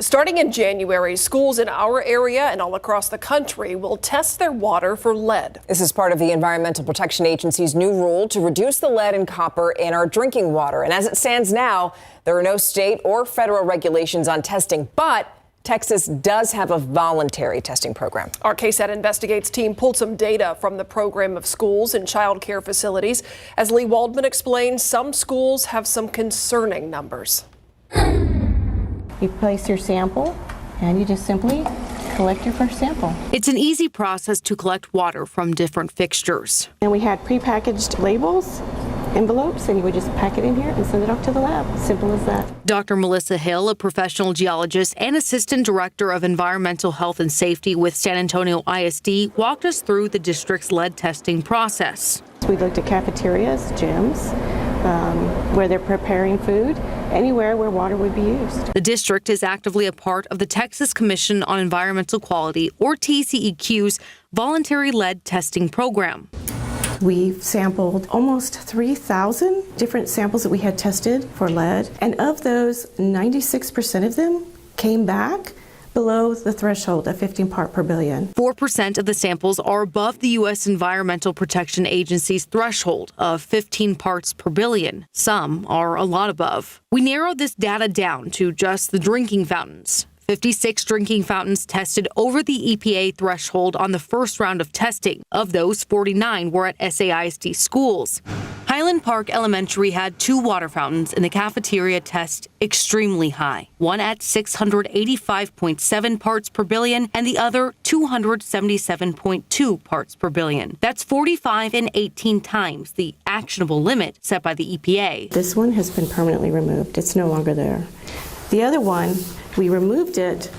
Starting in January, schools in our area and all across the country will test their water for lead. This is part of the Environmental Protection Agency's new rule to reduce the lead and copper in our drinking water. And as it stands now, there are no state or federal regulations on testing, but Texas does have a voluntary testing program. Our KSAT Investigates team pulled some data from the program of schools and child care facilities. As Lee Waldman explained, some schools have some concerning numbers. You place your sample and you just simply collect your first sample. It's an easy process to collect water from different fixtures. And we had prepackaged labels, envelopes, and you would just pack it in here and send it off to the lab. Simple as that. Dr. Melissa Hill, a professional geologist and assistant director of environmental health and safety with San Antonio ISD, walked us through the district's lead testing process. We looked at cafeterias, gyms, where they're preparing food, anywhere where water would be used. The district is actively a part of the Texas Commission on Environmental Quality, or TCEQ's, voluntary lead testing program. We've sampled almost 3,000 different samples that we had tested for lead, and of those, 96% of them came back below the threshold of 15 part per billion. 4% of the samples are above the U.S. Environmental Protection Agency's threshold of 15 parts per billion. Some are a lot above. We narrowed this data down to just the drinking fountains. 56 drinking fountains tested over the EPA threshold on the first round of testing. Of those, 49 were at SAISD schools. Highland Park Elementary had 2 water fountains in the cafeteria test extremely high, one at 685.7 parts per billion and the other 277.2 parts per billion. That's 45 and 18 times the actionable limit set by the EPA. This one has been permanently removed. It's no longer there. The other one, we removed it,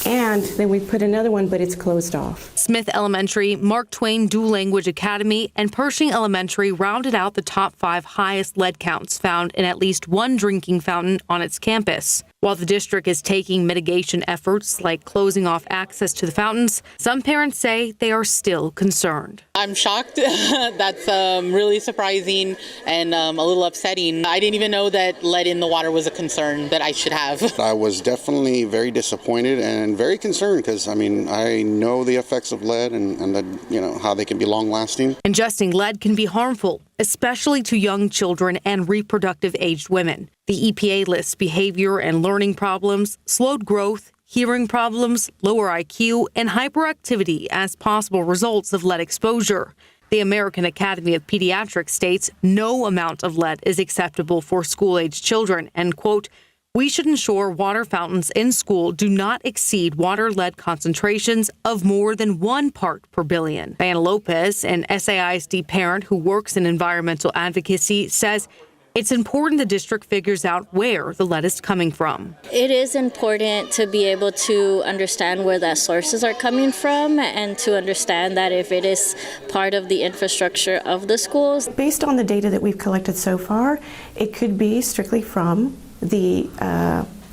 and then we put another one, but it's closed off. Smith Elementary, Mark Twain Dual Language Academy, and Pershing Elementary rounded out the top 5 highest lead counts found in at least one drinking fountain on its campus. While the district is taking mitigation efforts like closing off access to the fountains, some parents say they are still concerned. I'm shocked. That's really surprising and a little upsetting. I didn't even know that lead in the water was a concern that I should have. I was definitely very disappointed and very concerned because, I know the effects of lead and how they can be long lasting. Ingesting lead can be harmful, especially to young children and reproductive aged women. The EPA lists behavior and learning problems, slowed growth, hearing problems, lower IQ, and hyperactivity as possible results of lead exposure. The American Academy of Pediatrics states no amount of lead is acceptable for school-aged children, and, quote, we should ensure water fountains in school do not exceed water lead concentrations of more than 1 part per billion. Diana Lopez, an SAISD parent who works in environmental advocacy, says it's important the district figures out where the lead is coming from. It is important to be able to understand where the sources are coming from and to understand that if it is part of the infrastructure of the schools. Based on the data that we've collected so far, it could be strictly from the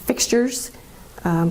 fixtures,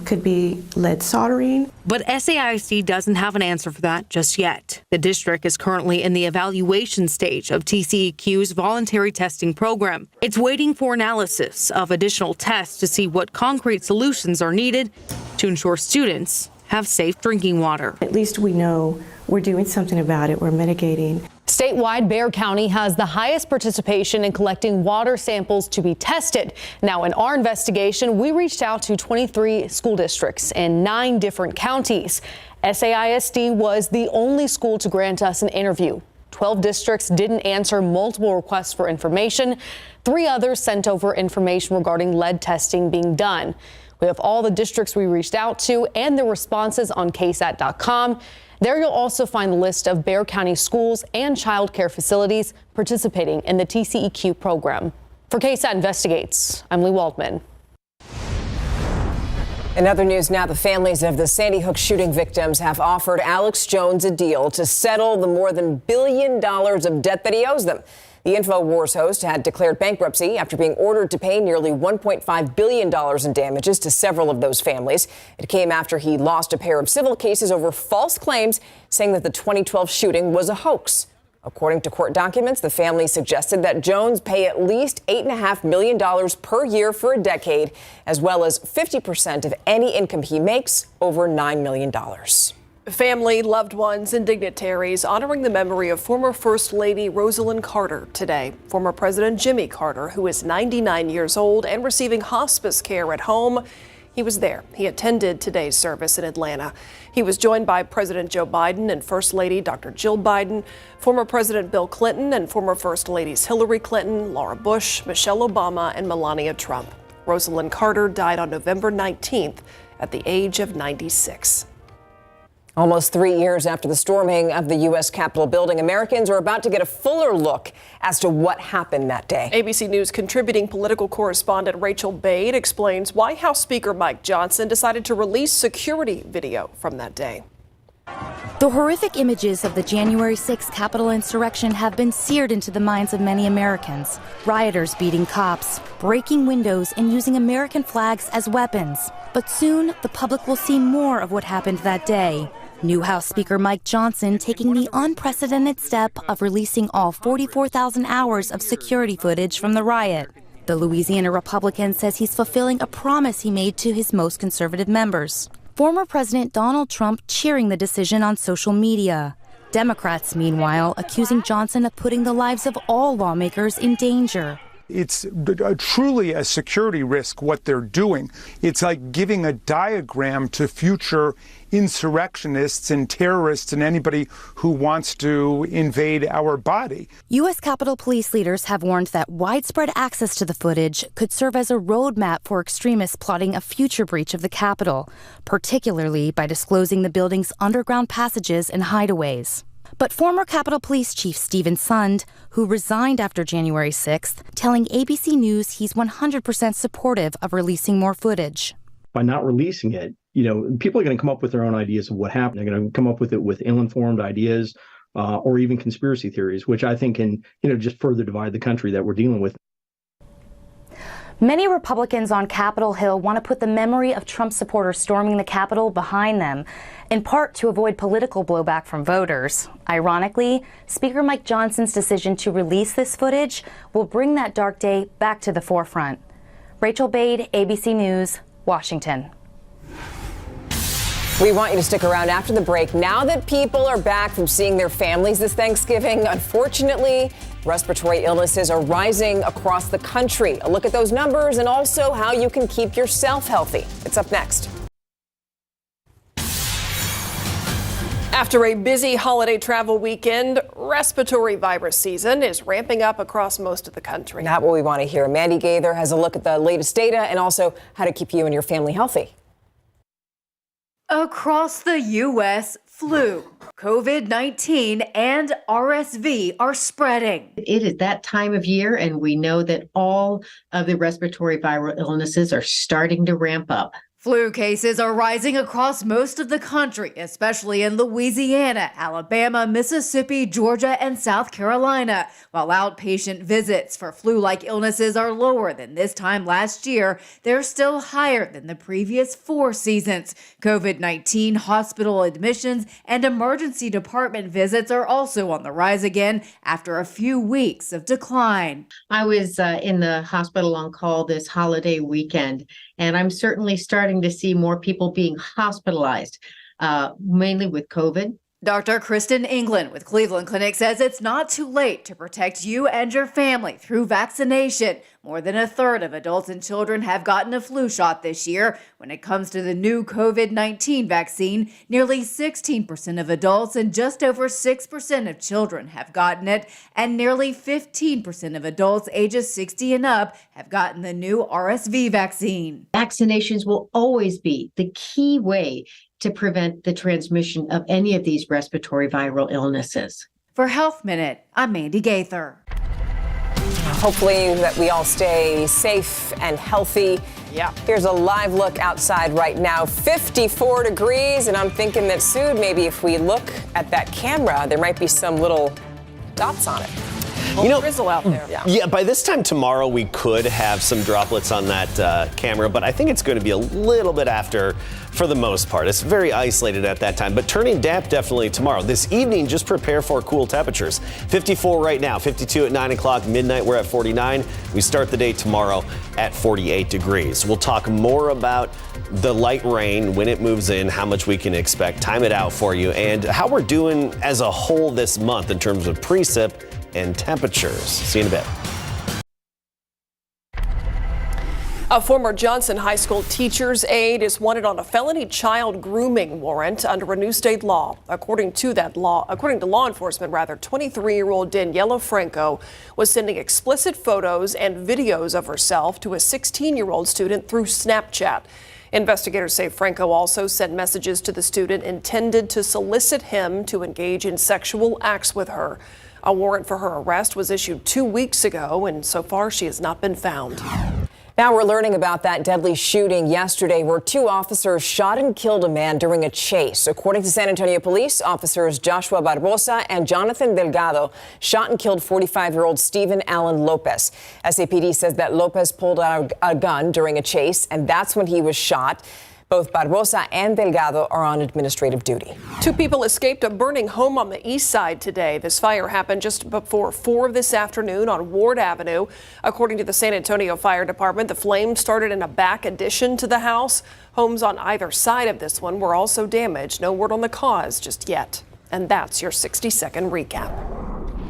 could be lead soldering. But SAIC doesn't have an answer for that just yet. The district is currently in the evaluation stage of TCEQ's voluntary testing program. It's waiting for analysis of additional tests to see what concrete solutions are needed to ensure students have safe drinking water. At least we know we're doing something about it. We're mitigating. Statewide, Bexar County has the highest participation in collecting water samples to be tested. Now, in our investigation, we reached out to 23 school districts in 9 different counties. SAISD was the only school to grant us an interview. 12 districts didn't answer multiple requests for information. 3 others sent over information regarding lead testing being done. We have all the districts we reached out to and their responses on KSAT12. There you'll also find the list of Bexar County schools and child care facilities participating in the TCEQ program. For KSAT Investigates, I'm Lee Waldman. In other news now, the families of the Sandy Hook shooting victims have offered Alex Jones a deal to settle the more than $1 billion of debt that he owes them. The InfoWars host had declared bankruptcy after being ordered to pay nearly $1.5 billion in damages to several of those families. It came after he lost a pair of civil cases over false claims, saying that the 2012 shooting was a hoax. According to court documents, the family suggested that Jones pay at least $8.5 million per year for a decade, as well as 50% of any income he makes, over $9 million. Family, loved ones, and dignitaries honoring the memory of former First Lady Rosalynn Carter today. Former President Jimmy Carter, who is 99 years old and receiving hospice care at home. He was there. He attended today's service in Atlanta. He was joined by President Joe Biden and First Lady Dr. Jill Biden, former President Bill Clinton and former First Ladies Hillary Clinton, Laura Bush, Michelle Obama, and Melania Trump. Rosalynn Carter died on November 19th at the age of 96. Almost 3 years after the storming of the U.S. Capitol building, Americans are about to get a fuller look as to what happened that day. ABC News contributing political correspondent Rachel Bade explains why House Speaker Mike Johnson decided to release security video from that day. The horrific images of the January 6th Capitol insurrection have been seared into the minds of many Americans. Rioters beating cops, breaking windows, and using American flags as weapons. But soon, the public will see more of what happened that day. New House Speaker Mike Johnson taking the unprecedented step of releasing all 44,000 hours of security footage from the riot. The Louisiana Republican says he's fulfilling a promise he made to his most conservative members. Former President Donald Trump cheering the decision on social media. Democrats, meanwhile, accusing Johnson of putting the lives of all lawmakers in danger. It's truly a security risk what they're doing. It's like giving a diagram to future insurrectionists and terrorists and anybody who wants to invade our body. U.S. Capitol Police leaders have warned that widespread access to the footage could serve as a roadmap for extremists plotting a future breach of the Capitol, particularly by disclosing the building's underground passages and hideaways. But former Capitol Police Chief Stephen Sund, who resigned after January 6th, telling ABC News he's 100% supportive of releasing more footage. By not releasing it, people are going to come up with their own ideas of what happened. They're going to come up with it with ill-informed ideas or even conspiracy theories, which I think can, just further divide the country that we're dealing with. Many Republicans on Capitol Hill want to put the memory of Trump supporters storming the Capitol behind them, in part to avoid political blowback from voters. Ironically, Speaker Mike Johnson's decision to release this footage will bring that dark day back to the forefront. Rachel Bade, ABC News, Washington. We want you to stick around after the break. Now that people are back from seeing their families this Thanksgiving, unfortunately, respiratory illnesses are rising across the country. A look at those numbers and also how you can keep yourself healthy. It's up next. After a busy holiday travel weekend, respiratory virus season is ramping up across most of the country. Not what we want to hear. Mandy Gaither has a look at the latest data and also how to keep you and your family healthy. Across the U.S., flu, COVID-19, and RSV are spreading. It is that time of year, and we know that all of the respiratory viral illnesses are starting to ramp up. Flu cases are rising across most of the country, especially in Louisiana, Alabama, Mississippi, Georgia, and South Carolina. While outpatient visits for flu-like illnesses are lower than this time last year, they're still higher than the previous 4 seasons. COVID-19 hospital admissions and emergency department visits are also on the rise again after a few weeks of decline. I was in the hospital on call this holiday weekend, and I'm certainly starting to see more people being hospitalized, mainly with COVID. Dr. Kristen England with Cleveland Clinic says it's not too late to protect you and your family through vaccination. More than a third of adults and children have gotten a flu shot this year. When it comes to the new COVID-19 vaccine, nearly 16% of adults and just over 6% of children have gotten it, and nearly 15% of adults ages 60 and up have gotten the new RSV vaccine. Vaccinations will always be the key way to prevent the transmission of any of these respiratory viral illnesses. For Health Minute, I'm Mandy Gaither. Hopefully that we all stay safe and healthy. Yeah. Here's a live look outside right now, 54 degrees, and I'm thinking that soon maybe if we look at that camera, there might be some little dots on it. drizzle out there. Yeah, by this time tomorrow, we could have some droplets on that camera, but I think it's going to be a little bit after for the most part. It's very isolated at that time, but turning damp definitely tomorrow. This evening, just prepare for cool temperatures. 54 right now, 52 at 9 o'clock, midnight, we're at 49. We start the day tomorrow at 48 degrees. We'll talk more about the light rain, when it moves in, how much we can expect, time it out for you, and how we're doing as a whole this month in terms of precip and temperatures. See you in a bit. A former Johnson High School teacher's aide is wanted on a felony child grooming warrant under a new state law. According to law enforcement, 23-year-old Daniela Franco was sending explicit photos and videos of herself to a 16-year-old student through Snapchat. Investigators say Franco also sent messages to the student intended to solicit him to engage in sexual acts with her. A warrant for her arrest was issued 2 weeks ago, and so far she has not been found. Now we're learning about that deadly shooting yesterday where 2 officers shot and killed a man during a chase. According to San Antonio police, officers Joshua Barbosa and Jonathan Delgado shot and killed 45-year-old Stephen Allen Lopez. SAPD says that Lopez pulled out a gun during a chase, and that's when he was shot. Both Barbosa and Delgado are on administrative duty. 2 people escaped a burning home on the east side today. This fire happened just before 4 this afternoon on Ward Avenue. According to the San Antonio Fire Department, the flames started in a back addition to the house. Homes on either side of this one were also damaged. No word on the cause just yet. And that's your 60-second recap.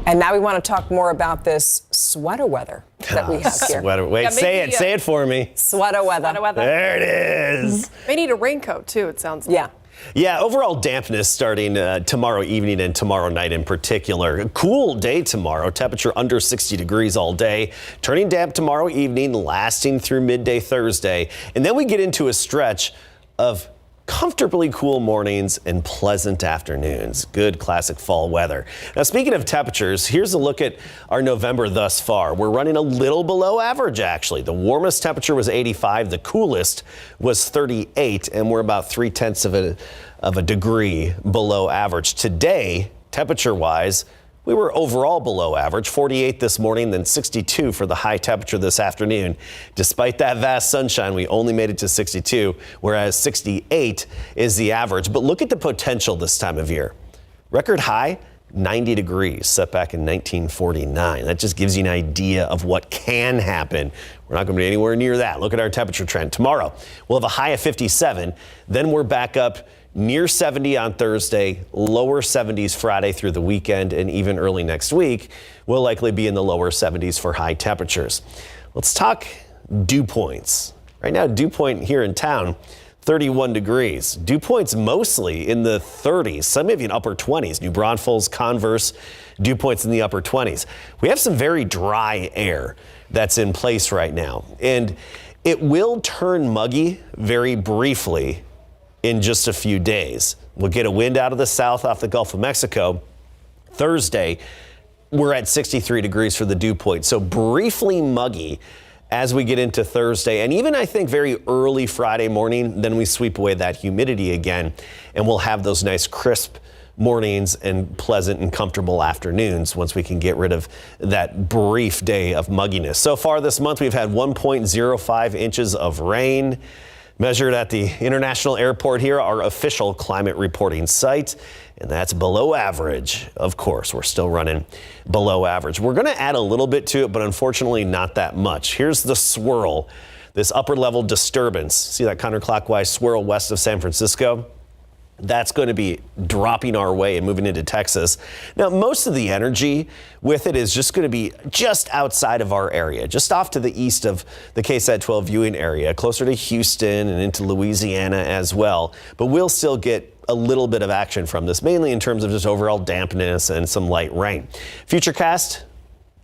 And now we want to talk more about this sweater weather that we have here. Sweater. Wait, say it for me. Sweater weather. There it is. They need a raincoat, too, it sounds like. Yeah, overall dampness starting tomorrow evening and tomorrow night in particular. A cool day tomorrow, temperature under 60 degrees all day. Turning damp tomorrow evening, lasting through midday Thursday. And then we get into a stretch of comfortably cool mornings and pleasant afternoons. Good classic fall weather. Now, speaking of temperatures, here's a look at our November thus far. We're running a little below average, actually. The warmest temperature was 85. The coolest was 38, and we're about 0.3 of a degree below average. Today, temperature-wise, we were overall below average, 48 this morning, then 62 for the high temperature this afternoon. Despite that vast sunshine, we only made it to 62, whereas 68 is the average. But look at the potential this time of year. Record high, 90 degrees, set back in 1949. That just gives you an idea of what can happen. We're not going to be anywhere near that. Look at our temperature trend. Tomorrow, we'll have a high of 57. Then we're back up near 70 on Thursday, lower 70s Friday through the weekend, and even early next week, we'll likely be in the lower 70s for high temperatures. Let's talk dew points. Right now, dew point here in town, 31 degrees. Dew points mostly in the 30s, some even upper 20s. New Braunfels, Converse, dew points in the upper 20s. We have some very dry air that's in place right now, and it will turn muggy very briefly in just a few days. We'll get a wind out of the south off the Gulf of Mexico. Thursday, we're at 63 degrees for the dew point. So briefly muggy as we get into Thursday, and even I think very early Friday morning. Then we sweep away that humidity again, and we'll have those nice crisp mornings and pleasant and comfortable afternoons once we can get rid of that brief day of mugginess. So far this month, we've had 1.05 inches of rain measured at the International Airport here, our official climate reporting site, and that's below average. Of course, we're still running below average. We're going to add a little bit to it, but unfortunately not that much. Here's the swirl, this upper level disturbance. See that counterclockwise swirl west of San Francisco? That's going to be dropping our way and moving into Texas. Now, most of the energy with it is just going to be just outside of our area, just off to the east of the KSAT12 viewing area, closer to Houston and into Louisiana as well. But we'll still get a little bit of action from this, mainly in terms of just overall dampness and some light rain. Futurecast,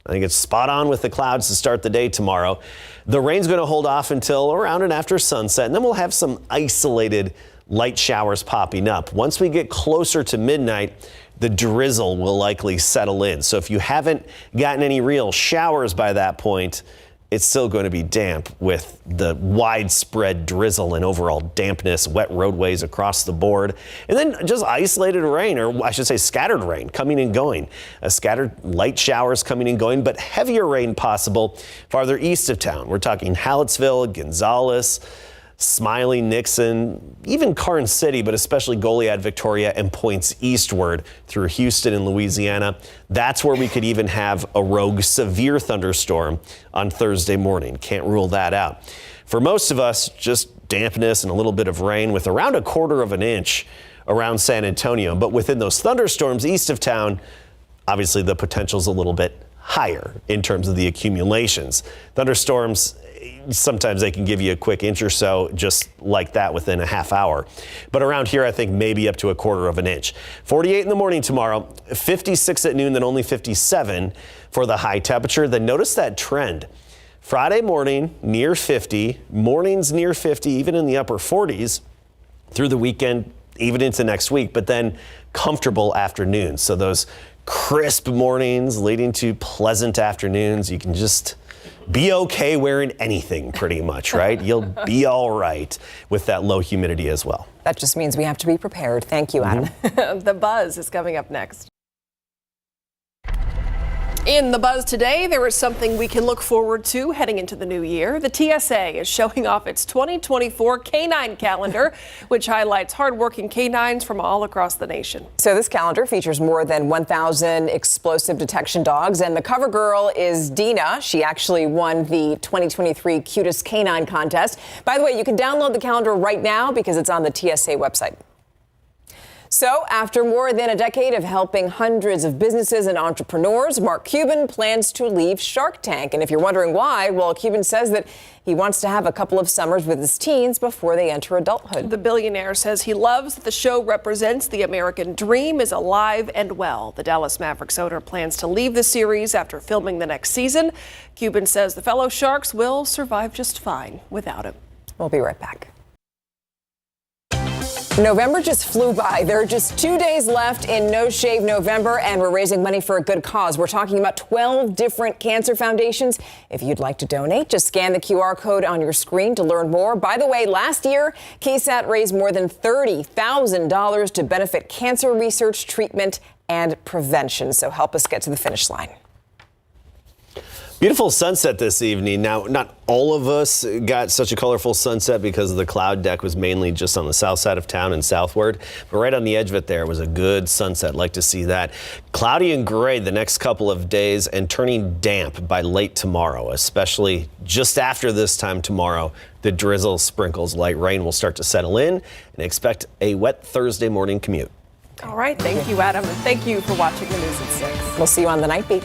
I think it's spot on with the clouds to start the day tomorrow. The rain's going to hold off until around and after sunset, and then we'll have some isolated light showers popping up. Once we get closer to midnight, the drizzle will likely settle in. So if you haven't gotten any real showers by that point, it's still going to be damp with the widespread drizzle and overall dampness, wet roadways across the board, and then just isolated rain, or I should say scattered rain coming and going. Scattered light showers coming and going, but heavier rain possible farther east of town. We're talking Hallettsville, Gonzales, Smiley, Nixon, even Karn City, but especially Goliad, Victoria, and points eastward through Houston and Louisiana. That's where we could even have a rogue severe thunderstorm on Thursday morning. Can't rule that out. For most of us, just dampness and a little bit of rain with around 1/4 inch around San Antonio. But within those thunderstorms east of town, obviously the potential's a little bit higher in terms of the accumulations. Thunderstorms, sometimes they can give you a quick inch or so, just like that within a half hour. But around here, I think maybe up to 1/4 inch. 48 in the morning tomorrow, 56 at noon, then only 57 for the high temperature. Then notice that trend. Friday morning, near 50, mornings near 50, even in the upper 40s through the weekend, even into next week, but then comfortable afternoons. So those crisp mornings leading to pleasant afternoons. You can just be okay wearing anything pretty much, right? You'll be all right with that low humidity as well. That just means we have to be prepared. Thank you, Adam. The Buzz is coming up next. In the Buzz today, there is something we can look forward to heading into the new year. The TSA is showing off its 2024 Canine Calendar, which highlights hardworking canines from all across the nation. So this calendar features more than 1,000 explosive detection dogs, and the cover girl is Dina. She actually won the 2023 Cutest Canine Contest. By the way, you can download the calendar right now because it's on the TSA website. So after more than a decade of helping hundreds of businesses and entrepreneurs, Mark Cuban plans to leave Shark Tank. And if you're wondering why, well, Cuban says that he wants to have a couple of summers with his teens before they enter adulthood. The billionaire says he loves that the show represents the American dream is alive and well. The Dallas Mavericks owner plans to leave the series after filming the next season. Cuban says the fellow Sharks will survive just fine without him. We'll be right back. November just flew by. There are just 2 days left in No Shave November, and we're raising money for a good cause. We're talking about 12 different cancer foundations. If you'd like to donate, just scan the QR code on your screen to learn more. By the way, last year, KSAT raised more than $30,000 to benefit cancer research, treatment, and prevention. So help us get to the finish line. Beautiful sunset this evening. Now, not all of us got such a colorful sunset because the cloud deck was mainly just on the south side of town and southward. But right on the edge of it there was a good sunset. Like to see that. Cloudy and gray the next couple of days and turning damp by late tomorrow, especially just after this time tomorrow. The drizzle, sprinkles, light rain will start to settle in, and expect a wet Thursday morning commute. All right. Thank you, Adam. And thank you for watching the news at 6. We'll see you on the Night Beat.